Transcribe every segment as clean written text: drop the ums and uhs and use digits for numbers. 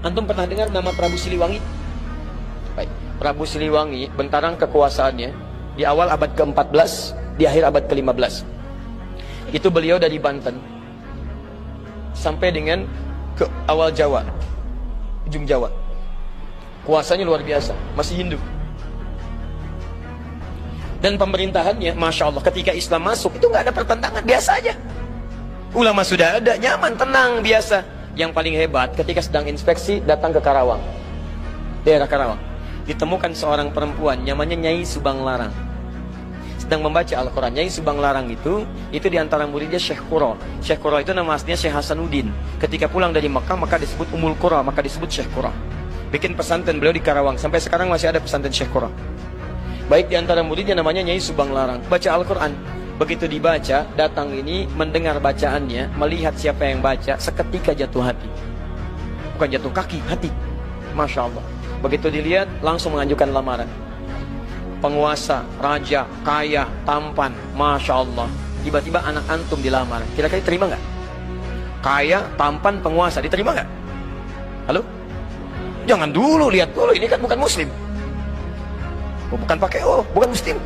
Antum pernah dengar nama Prabu Siliwangi? Baik, Prabu Siliwangi bentarang kekuasaannya di awal abad ke-14, di akhir abad ke-15. Itu beliau dari Banten sampai dengan ke awal Jawa, ujung Jawa. Kuasanya luar biasa, masih Hindu. Dan pemerintahannya, Masya Allah, ketika Islam masuk, itu nggak ada pertentangan, biasa aja. Ulama sudah ada, nyaman, tenang, biasa. Yang paling hebat, ketika sedang inspeksi, datang ke Karawang, daerah Karawang. Ditemukan seorang perempuan, namanya Nyai Subang Larang. Sedang membaca Al-Quran. Nyai Subang Larang itu diantara muridnya Syekh Qura. Syekh Qura itu nama aslinya Syekh Hasanuddin. Ketika pulang dari Mekah, maka disebut Ummul Qura, maka disebut Syekh Qura. Bikin pesantren beliau di Karawang. Sampai sekarang masih ada pesantren Syekh Qura. Baik, diantara muridnya namanya Nyai Subang Larang. Baca Al-Quran. Begitu dibaca, datang ini mendengar bacaannya, melihat siapa yang baca, seketika jatuh hati. Bukan jatuh kaki, hati. Masya Allah. Begitu dilihat, langsung mengajukan lamaran. Penguasa, raja, kaya, tampan, Masya Allah. Tiba-tiba anak antum dilamar. Kira-kira terima nggak? Kaya, tampan, penguasa, diterima nggak? Halo? Jangan dulu, lihat dulu. Ini kan bukan muslim. Oh, bukan pakai bukan muslim.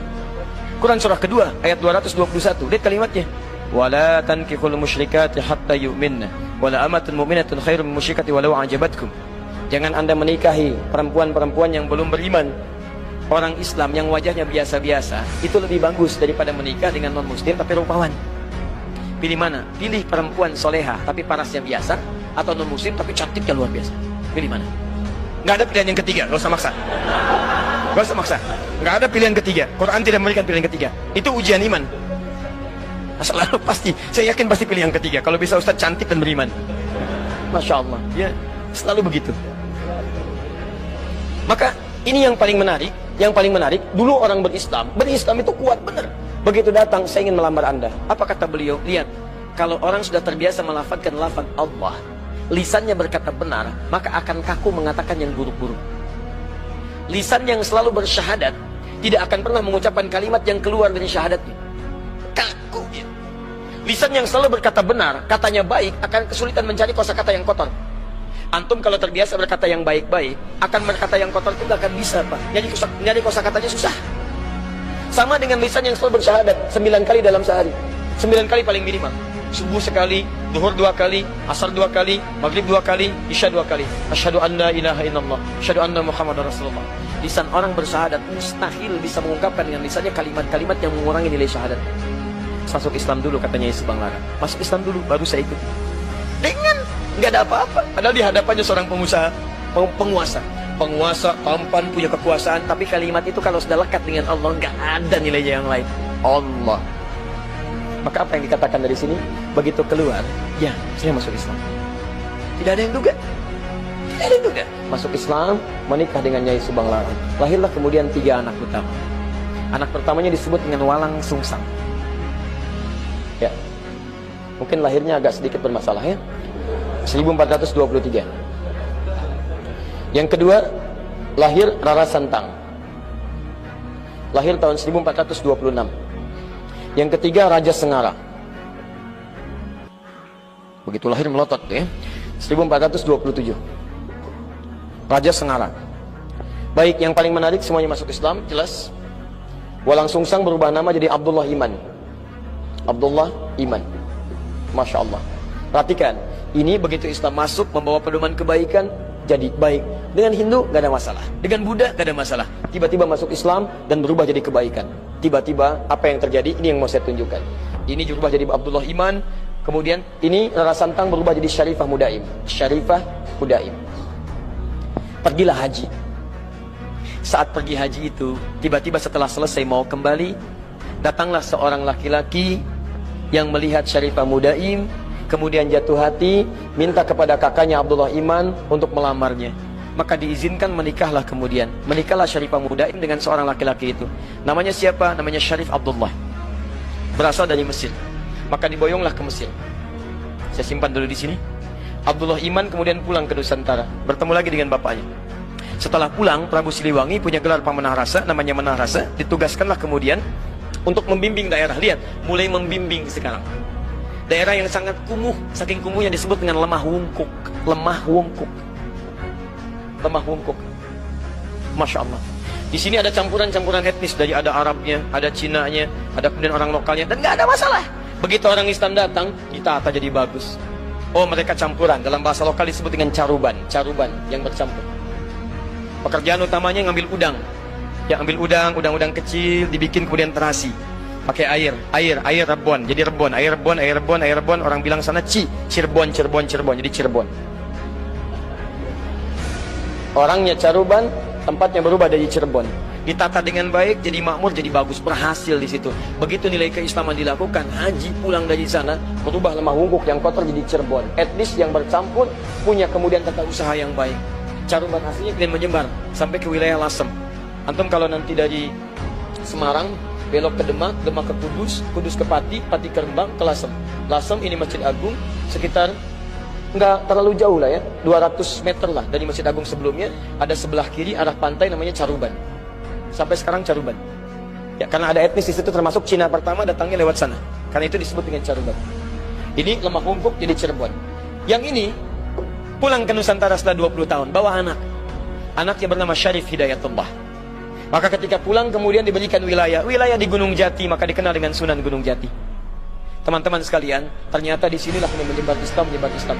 Quran surah kedua ayat 221. Lihat kalimatnya. Wala tankihul musyrikati hatta yu'minna wala amatun mu'minatun khairum min musyrikati walau ajabatkum. Jangan Anda menikahi perempuan-perempuan yang belum beriman. Orang Islam yang wajahnya biasa-biasa itu lebih bagus daripada menikah dengan non-muslim tapi rupawan. Pilih mana? Pilih perempuan soleha tapi parasnya biasa, atau non-muslim tapi cantiknya luar biasa. Pilih mana? Nggak ada pilihan yang ketiga, nggak usah maksa. Gak usah maksa. Gak ada pilihan ketiga. Quran tidak memberikan pilihan ketiga. Itu ujian iman. Selalu pasti. Saya yakin pasti pilih yang ketiga. Kalau bisa Ustaz cantik dan beriman. Masya Allah. Ya, selalu begitu. Maka ini yang paling menarik. Yang paling menarik, dulu orang berislam itu kuat benar. Begitu datang, saya ingin melamar Anda. Apa kata beliau? Lihat, kalau orang sudah terbiasa melafadzkan lafaz Allah, lisannya berkata benar, maka akan kaku mengatakan yang buruk-buruk. Lisan yang selalu bersyahadat tidak akan pernah mengucapkan kalimat yang keluar dari syahadatnya. Kaku dia. Lisan yang selalu berkata benar, katanya baik, akan kesulitan mencari kosakata yang kotor. Antum kalau terbiasa berkata yang baik-baik, akan berkata yang kotor itu gak akan bisa, Pak. Nyari kosakatanya susah. Sama dengan lisan yang selalu bersyahadat 9 kali dalam sehari. 9 kali paling minimal. Subuh sekali, duhur 2 kali, asar 2 kali, maghrib 2 kali, isya 2 kali. Asyhadu an la ilaha illallah, asyhadu anna Muhammadar Rasulullah. Lisan orang bersyahadat mustahil bisa mengungkapkan dengan lisannya kalimat-kalimat yang mengurangi nilai syahadat. Masuk Islam dulu katanya Subang Larang. Masuk Islam dulu baru saya ikut. Dengan nggak ada apa-apa. Padahal di hadapannya seorang pengusaha, penguasa tampan, punya kekuasaan, tapi kalimat itu kalau sudah lekat dengan Allah nggak ada nilainya yang lain. Allah. Maka apa yang dikatakan dari sini? Begitu keluar, ya saya masuk Islam. Tidak ada yang duga. Tidak ada yang duga. Masuk Islam, menikah dengan Nyai Subang Larang. Lahirlah kemudian 3 anak utama. Anak pertamanya disebut dengan Walang Sungsang. Ya, mungkin lahirnya agak sedikit bermasalah ya. 1423. Yang kedua, lahir Rara Santang. Lahir tahun 1426. Yang ketiga Raja Sengara. Begitu lahir melotot ya. 1427. Raja Sengara. Baik, yang paling menarik semuanya masuk Islam, jelas. Walang Sungsang berubah nama jadi Abdullah Iman. Abdullah Iman. Masya Allah. Perhatikan, ini begitu Islam masuk membawa pedoman kebaikan, jadi baik. Dengan Hindu gak ada masalah, dengan Buddha gak ada masalah. Tiba-tiba masuk Islam dan berubah jadi kebaikan. Tiba-tiba apa yang terjadi? Ini yang mau saya tunjukkan. Ini berubah jadi Abdullah Iman. Kemudian ini Rara Santang berubah jadi Syarifah Mudaim. Syarifah Mudaim. Pergilah haji. Saat pergi haji itu, tiba-tiba setelah selesai mau kembali, datanglah seorang laki-laki yang melihat Syarifah Mudaim, kemudian jatuh hati, minta kepada kakaknya Abdullah Iman untuk melamarnya. Maka diizinkan, menikahlah kemudian. Menikahlah Syarifah Mudaim dengan seorang laki-laki itu. Namanya siapa? Namanya Syarif Abdullah. Berasal dari Mesir. Maka diboyonglah ke Mesir. Saya simpan dulu di sini. Abdullah Iman kemudian pulang ke Nusantara, bertemu lagi dengan bapaknya. Setelah pulang, Prabu Siliwangi punya gelar Pamanah Rasa, namanya Manah Rasa. Ditugaskanlah kemudian untuk membimbing daerah. Lihat, mulai membimbing sekarang. Daerah yang sangat kumuh, saking kumuhnya disebut dengan lemah wungkuk. Lemah wungkuk. lemah bungkuk. Masya Allah. Di sini ada campuran-campuran etnis, dari ada Arabnya, ada Cinanya, ada kemudian orang lokalnya, dan nggak ada masalah. Begitu orang Islam datang, ditata jadi bagus. Oh, mereka campuran, dalam bahasa lokal disebut dengan caruban yang bercampur. Pekerjaan utamanya ngambil udang. Ya, ambil udang kecil, dibikin kemudian terasi. Pakai air rebon, jadi rebon, air rebon, orang bilang sana Cirebon, jadi Cirebon. Orangnya caruban, tempatnya berubah dari Cirebon. Ditata dengan baik, jadi makmur, jadi bagus, berhasil di situ. Begitu nilai keislaman dilakukan, haji pulang dari sana, berubah lemah bungkuk yang kotor jadi Cirebon. Etnis yang bercampur, punya kemudian tata usaha yang baik. Caruban aslinya kemudian menyebar sampai ke wilayah Lasem. Antum kalau nanti dari Semarang belok ke Demak, Demak ke Kudus, Kudus ke Pati, Pati ke Rembang, ke Lasem. Lasem ini Masjid Agung, sekitar nggak terlalu jauh lah ya, 200 meter lah dari Masjid Agung sebelumnya. Ada sebelah kiri arah pantai namanya Caruban. Sampai sekarang Caruban. Ya, karena ada etnis di situ, termasuk Cina pertama datangnya lewat sana. Karena itu disebut dengan Caruban. Ini lemah bungkuk jadi Cirebon. Yang ini pulang ke Nusantara setelah 20 tahun, bawa anak. Anaknya bernama Syarif Hidayatullah. Maka ketika pulang kemudian diberikan wilayah di Gunung Jati, maka dikenal dengan Sunan Gunung Jati. Teman-teman sekalian, ternyata di sinilah menyebar Islam.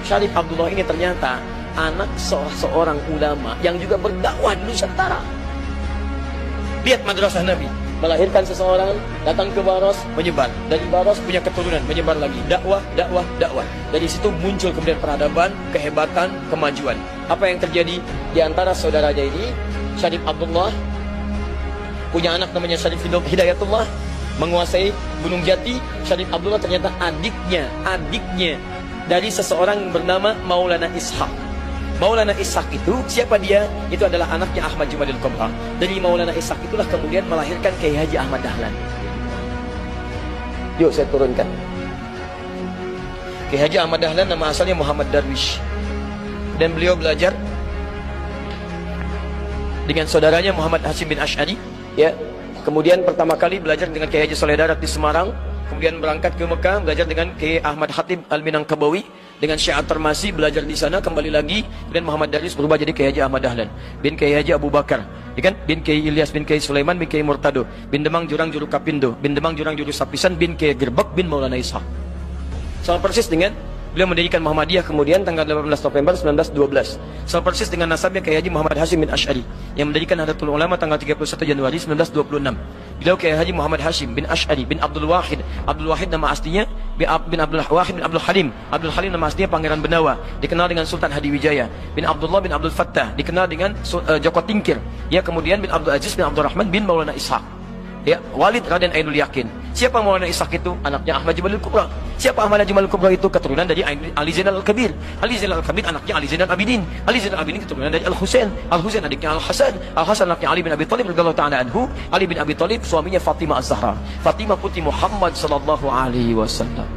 Syarif Abdullah ini ternyata anak seorang ulama yang juga berdakwah di Nusantara. Lihat madrasah Nabi, melahirkan seseorang, datang ke Baros, menyebar. Dari Baros punya keturunan, menyebar lagi. Dakwah. Dari situ muncul kemudian peradaban, kehebatan, kemajuan. Apa yang terjadi di antara saudaranya ini? Syarif Abdullah punya anak namanya Syarif Hidayatullah, menguasai Gunung Jati. Syarif Abdullah ternyata adiknya dari seseorang bernama Maulana Ishaq. Maulana Ishaq itu, siapa dia? Itu adalah anaknya Ahmad Jumadil Kubra. Dari Maulana Ishaq itulah kemudian melahirkan Kiai Haji Ahmad Dahlan. Yuk saya turunkan. Kiai Haji Ahmad Dahlan nama asalnya Muhammad Darwish. Dan beliau belajar dengan saudaranya Muhammad Hashim bin Ash'ari. Ya, kemudian pertama kali belajar dengan Kiai Haji Soleh Darat di Semarang. Kemudian berangkat ke Mekah, belajar dengan Kiai Ahmad Khatib Al-Minangkabawi, dengan Syekh At-Tarmasi, belajar di sana, kembali lagi. Kemudian Muhammad Darwis berubah jadi Kiai Haji Ahmad Dahlan bin Kiai Haji Abu Bakar, bin Kiai Ilyas, bin Kiai Sulaiman, bin Kiai Murtado, bin Demang Jurang Juru Kapindo, bin Demang Jurang Juru Sapisan, bin Kiai Gerbek, bin Maulana Ishaq. Sama persis dengan beliau mendirikan Muhammadiyah kemudian tanggal 18 November 1912. Sama persis dengan nasabnya Kiai Haji Muhammad Hashim bin Ash'ari yang mendirikan Nahdlatul Ulama tanggal 31 Januari 1926. Beliau Kiai Haji Muhammad Hashim bin Ash'ari bin Abdul Wahid. Abdul Wahid nama aslinya bin Abdul Wahid bin Abdul Halim. Abdul Halim nama aslinya Pangeran Benawa, dikenal dengan Sultan Hadiwijaya. Bin Abdullah bin Abdul Fattah, dikenal dengan Joko Tingkir. Ya, kemudian bin Abdul Aziz bin Abdul Rahman bin Maulana Ishaq. Ya, Walid Raden Ainul Yakin. Siapa Maulana Ishaq itu? Anaknya Ahmad Jumadil Kubra. Siapa Ahmad Jumadil Kubra itu? Keturunan dari Ali Zainal Al-Kabir. Ali Zainal Al-Kabir anaknya Ali Zainal Abidin. Ali Zainal Abidin keturunan dari Al-Husain. Al-Husain adiknya Al-Hasan. Al-Hasan anaknya Ali bin Abi Thalib radhiyallahu ta'ala anhu. Ali bin Abi Thalib suaminya Fatimah Az-Zahra. Fatimah putri Muhammad sallallahu alaihi wasallam.